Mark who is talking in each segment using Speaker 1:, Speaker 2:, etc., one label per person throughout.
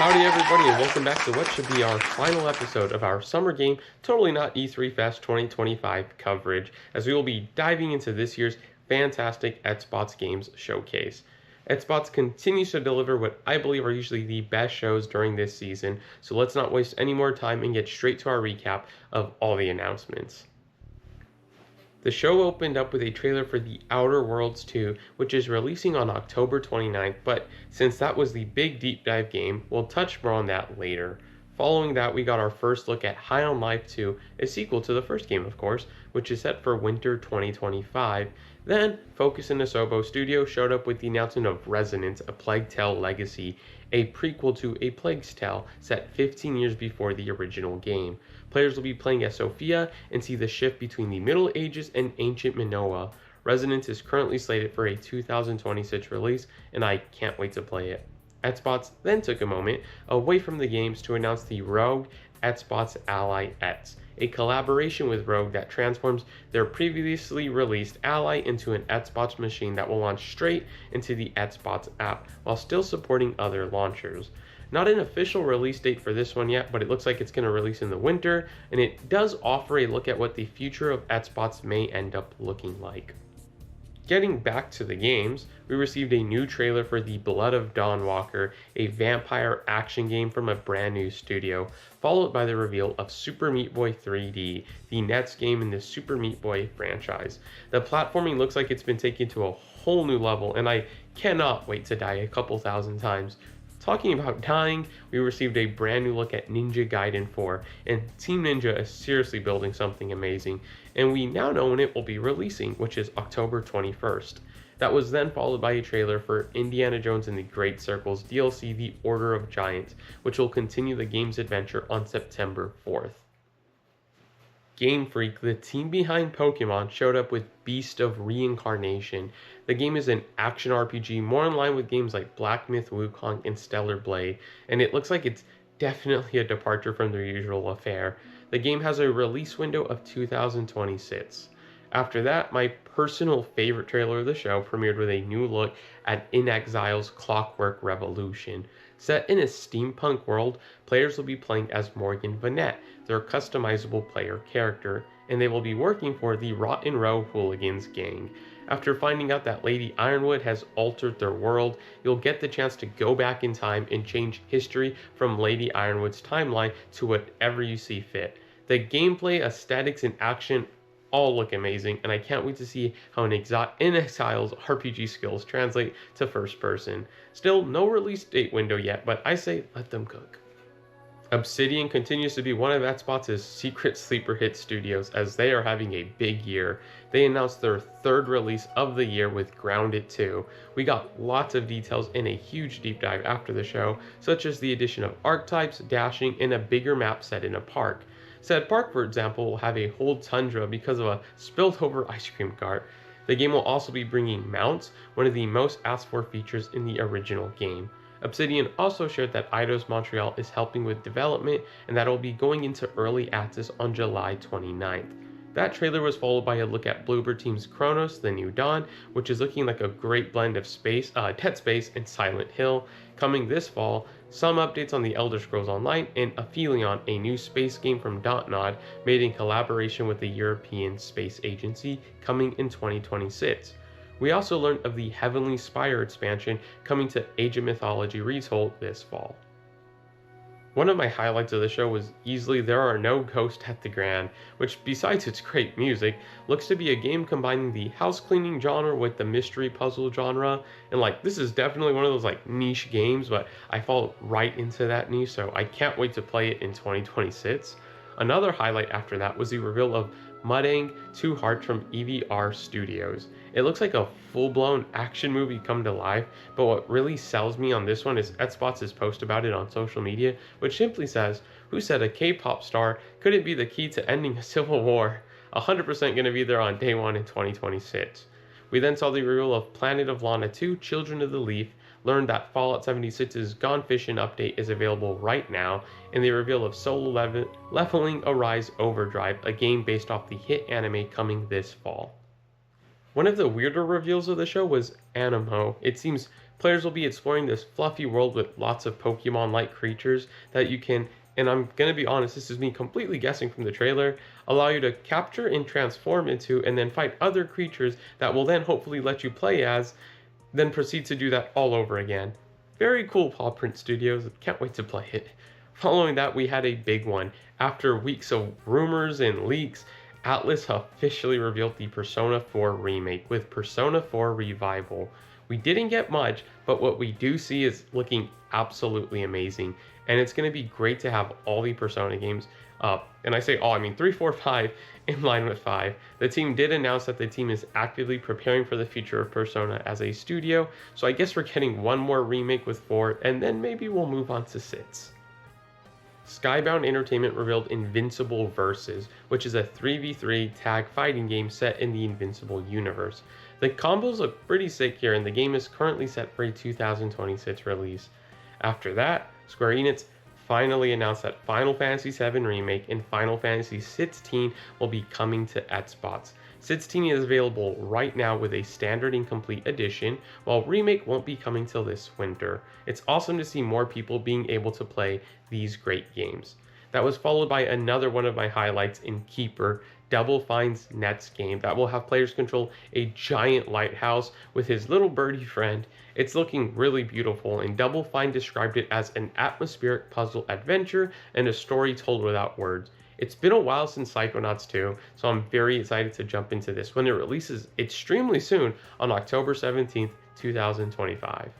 Speaker 1: Howdy everybody and welcome back to what should be our final episode of our Summer Game Totally Not E3 Fest 2025 coverage, as we will be diving into this year's fantastic Xbox Games Showcase. Xbox continues to deliver what I believe are usually the best shows during this season, so let's not waste any more time and get straight to our recap of all the announcements. The show opened up with a trailer for The Outer Worlds 2, which is releasing on October 29th, but since that was the big deep dive game, we'll touch more on that later. Following that, we got our first look at High on Life 2, a sequel to the first game, of course, which is set for winter 2025. Then, Focus and Asobo Studio showed up with the announcement of Resonance, A Plague Tale Legacy, a prequel to A Plague's Tale set 15 years before the original game. Players will be playing as Sophia and see the shift between the Middle Ages and ancient Minoa. Resonance is currently slated for a 2026 release, and I can't wait to play it. Xbox then took a moment away from the games to announce the Rogue Xbox Ally X, a collaboration with Rogue that transforms their previously released Ally into an Xbox machine that will launch straight into the Xbox app while still supporting other launchers. Not an official release date for this one yet, but it looks like it's going to release in the winter, and it does offer a look at what the future of Xbox may end up looking like. Getting back to the games, we received a new trailer for The Blood of Dawnwalker, a vampire action game from a brand new studio, followed by the reveal of Super Meat Boy 3D, the next game in the Super Meat Boy franchise. The platforming looks like it's been taken to a whole new level, and I cannot wait to die a couple thousand times. Talking about dying, we received a brand new look at Ninja Gaiden 4, and Team Ninja is seriously building something amazing, and we now know when it will be releasing, which is October 21st. That was then followed by a trailer for Indiana Jones and the Great Circles DLC The Order of Giants, which will continue the game's adventure on September 4th. Game Freak, the team behind Pokemon, showed up with Beast of Reincarnation. The game is an action RPG more in line with games like Black Myth Wukong and Stellar Blade, and it looks like it's definitely a departure from their usual affair. The game has a release window of 2026. After that, my personal favorite trailer of the show premiered with a new look at In Exile's Clockwork Revolution. Set in a steampunk world, players will be playing as Morgan Vanette, their customizable player character, and they will be working for the Rotten Row Hooligans gang. After finding out that Lady Ironwood has altered their world, you'll get the chance to go back in time and change history from Lady Ironwood's timeline to whatever you see fit. The gameplay, aesthetics, and action all look amazing, and I can't wait to see how In Exile's RPG skills translate to first person. Still, no release date window yet, but I say let them cook. Obsidian continues to be one of Xbox's secret sleeper hit studios, as they are having a big year. They announced their third release of the year with Grounded 2. We got lots of details in a huge deep dive after the show, such as the addition of archetypes, dashing, and a bigger map set in a park. Said park, for example, will have a whole tundra because of a spilled over ice cream cart. The game will also be bringing mounts, one of the most asked for features in the original game. Obsidian also shared that Eidos Montreal is helping with development and that it will be going into early access on July 29th. That trailer was followed by a look at Bloober Team's Chronos: The New Dawn, which is looking like a great blend of Dead Space and Silent Hill. Coming this fall, some updates on the Elder Scrolls Online, and Aphelion, a new space game from Dontnod made in collaboration with the European Space Agency, coming in 2026. We also learned of the Heavenly Spire expansion coming to Age of Mythology Retold this fall. One of my highlights of the show was easily There Are No Ghosts at the Grand, which besides its great music, looks to be a game combining the house cleaning genre with the mystery puzzle genre, and this is definitely one of those niche games, but I fall right into that niche, so I can't wait to play it in 2026. Another highlight after that was the reveal of Mudang 2 Hearts from EVR Studios. It looks like a full-blown action movie come to life, but what really sells me on this one is Xbox's post about it on social media, which simply says, "Who said a K-pop star couldn't be the key to ending a civil war?" 100% going to be there on day one in 2026. We then saw the reveal of Planet of Lana 2 Children of the Leaf, learned that Fallout 76's Gone Fishing update is available right now, and the reveal of Solo Leveling Arise Overdrive, a game based off the hit anime coming this fall. One of the weirder reveals of the show was Animo. It seems players will be exploring this fluffy world with lots of Pokemon-like creatures that you can, and I'm gonna be honest, this is me completely guessing from the trailer, allow you to capture and transform into and then fight other creatures that will then hopefully let you play as, then proceed to do that all over again. Very cool, Paw Print Studios. Can't wait to play it. Following that, we had a big one. After weeks of rumors and leaks, Atlas officially revealed the Persona 4 remake with Persona 4 Revival. We didn't get much, but what we do see is looking absolutely amazing, and it's going to be great to have all the Persona games, and I say all, I mean 3, 4, 5, in line with 5. The team did announce that the team is actively preparing for the future of Persona as a studio, so I guess we're getting one more remake with 4, and then maybe we'll move on to 6. Skybound Entertainment revealed Invincible Versus, which is a 3v3 tag fighting game set in the Invincible universe. The combos look pretty sick here, and the game is currently set for a 2026 release. After that, Square Enix finally announced that Final Fantasy VII Remake and Final Fantasy XVI will be coming to Xbox. 16 is available right now with a standard and complete edition, while Remake won't be coming till this winter. It's awesome to see more people being able to play these great games. That was followed by another one of my highlights in Keeper, Double Fine's Nets game that will have players control a giant lighthouse with his little birdie friend. It's looking really beautiful, and Double Fine described it as an atmospheric puzzle adventure and a story told without words. It's been a while since Psychonauts 2, so I'm very excited to jump into this when it releases extremely soon on October 17th, 2025.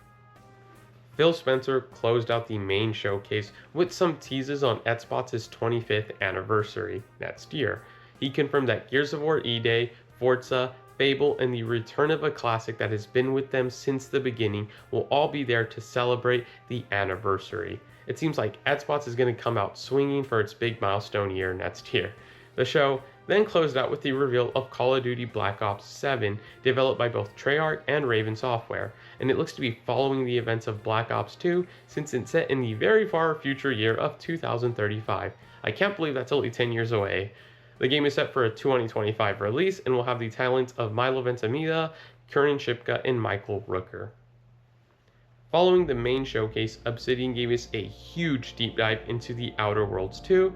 Speaker 1: Phil Spencer closed out the main showcase with some teases on Xbox's 25th anniversary next year. He confirmed that Gears of War E-Day, Forza, Fable, and the return of a classic that has been with them since the beginning will all be there to celebrate the anniversary. It seems like Xbox is going to come out swinging for its big milestone year next year. The show then closed out with the reveal of Call of Duty Black Ops 7, developed by both Treyarch and Raven Software, and it looks to be following the events of Black Ops 2 since it's set in the very far future year of 2035. I can't believe that's only 10 years away. The game is set for a 2025 release and will have the talents of Milo Ventimiglia, Kieran Shipka, and Michael Rooker. Following the main showcase, Obsidian gave us a huge deep dive into The Outer Worlds 2.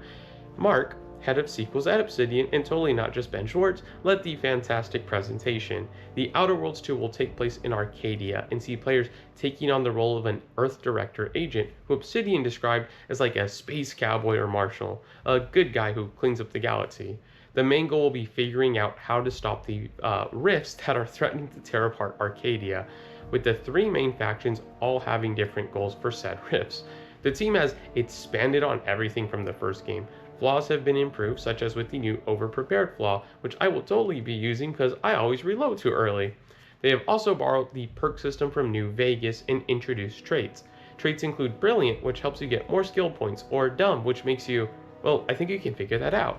Speaker 1: Mark, head of sequels at Obsidian, and totally not just Ben Schwartz, led the fantastic presentation. The Outer Worlds 2 will take place in Arcadia and see players taking on the role of an Earth Director agent, who Obsidian described as like a space cowboy or marshal, a good guy who cleans up the galaxy. The main goal will be figuring out how to stop the rifts that are threatening to tear apart Arcadia, with the three main factions all having different goals for said rifts. The team has expanded on everything from the first game. Flaws have been improved, such as with the new overprepared flaw, which I will totally be using because I always reload too early. They have also borrowed the perk system from New Vegas and introduced traits. Traits include Brilliant, which helps you get more skill points, or Dumb, which makes you, well, I think you can figure that out.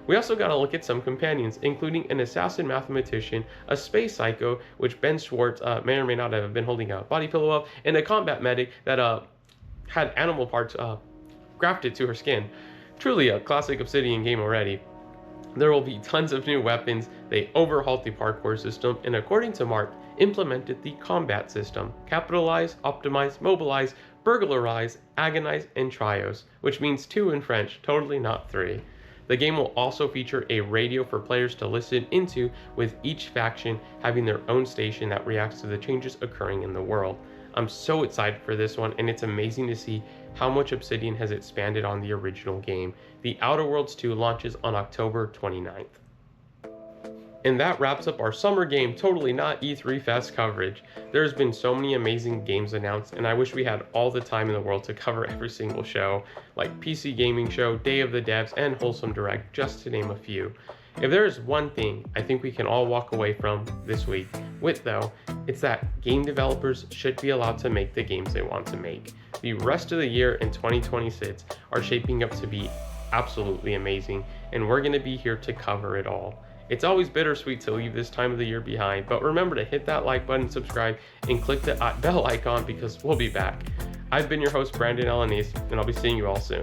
Speaker 1: We also got to look at some companions, including an assassin mathematician, a space psycho, which Ben Schwartz may or may not have been holding a body pillow of, and a combat medic that had animal parts grafted to her skin. Truly a classic Obsidian game already. There will be tons of new weapons. They overhauled the parkour system, and according to Mark, implemented the combat system. Capitalize, optimize, mobilize, burglarize, agonize, and trios, which means 2 in French, totally not 3. The game will also feature a radio for players to listen into, with each faction having their own station that reacts to the changes occurring in the world. I'm so excited for this one, and it's amazing to see how much Obsidian has expanded on the original game. The Outer Worlds 2 launches on October 29th. And that wraps up our summer game, totally not E3 Fest coverage. There's been so many amazing games announced, and I wish we had all the time in the world to cover every single show, like PC Gaming Show, Day of the Devs, and Wholesome Direct, just to name a few. If there is one thing I think we can all walk away from this week with, though, it's that game developers should be allowed to make the games they want to make. The rest of the year in 2026 are shaping up to be absolutely amazing, and we're going to be here to cover it all. It's always bittersweet to leave this time of the year behind, but remember to hit that like button, subscribe, and click the bell icon because we'll be back. I've been your host, Brandon Elanese, and I'll be seeing you all soon.